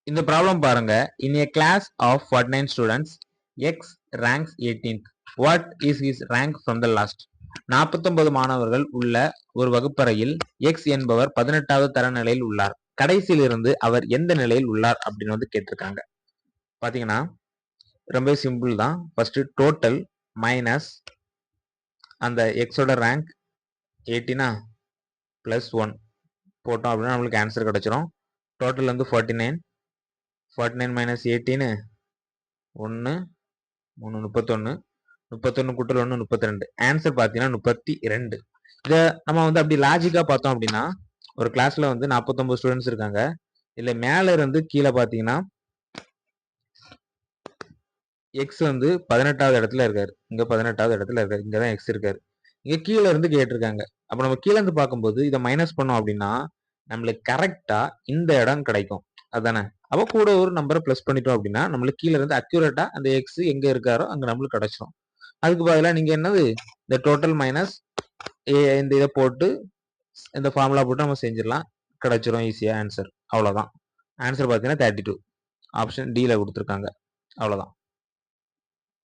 இந்த ப்ராப்ளம் பாருங்க. In a class of 49 students, X ranks 18th. What is his rank from the last? 49 மாணவர்கள் உள்ள ஒரு வகுப்பறையில் X என்பவர் 18வது தரநிலையில் உள்ளார். கடைசியிலிருந்து அவர் எந்த நிலையில் உள்ளார் அப்படின்னு வந்து கேட்டிருக்காங்க. பாத்தீங்கன்னா ரொம்ப சிம்பிள் தான். ஃபர்ஸ்ட் டோட்டல் மைனஸ் அந்த எக்ஸோட ரேங்க் 18 பிளஸ் 1 போட்டோம் அப்படின்னா நம்மளுக்கு ஆன்சர் கிடைச்சிரும். டோட்டல் வந்து 49 மைனஸ் 18 1 3 31 31 கூட்டல் 1 32. ஆன்சர் பார்த்தீங்கன்னா 32. இதை நம்ம வந்து அப்படி லாஜிக்கா பார்த்தோம் அப்படின்னா ஒரு கிளாஸ்ல வந்து 49 ஸ்டூடெண்ட்ஸ் இருக்காங்க. இல்ல மேல இருந்து கீழே பார்த்தீங்கன்னா எக்ஸ் வந்து 18வது இடத்துல இருக்காரு. இங்க 18வது இடத்துல இருக்காரு. இங்கதான் எக்ஸ் இருக்காரு. இங்க கீழே இருந்து கேட்டிருக்காங்க. அப்ப நம்ம கீழே இருந்து பார்க்கும்போது இதை மைனஸ் பண்ணோம் அப்படின்னா நம்மளுக்கு கரெக்டா இந்த இடம் கிடைக்கும். அதானே? அப்ப கூட ஒரு நம்பரை பிளஸ் பண்ணிட்டோம் அப்படின்னா நம்மளுக்கு கீழே இருந்து அக்யூரேட்டா அந்த எக்ஸ் எங்க இருக்காரோ அங்க நம்மளுக்கு கிடைச்சிடும். அதுக்கு பதிலாக நீங்க என்னது இந்த டோட்டல் மைனஸ் இந்த இதை போட்டு இந்த ஃபார்முலா போட்டு நம்ம செஞ்சிடலாம். கிடைச்சிரும் ஈஸியா ஆன்சர். அவ்வளவுதான். ஆன்சர் பார்த்தீங்கன்னா 32. ஆப்ஷன் டில கொடுத்துருக்காங்க. அவ்வளவுதான்.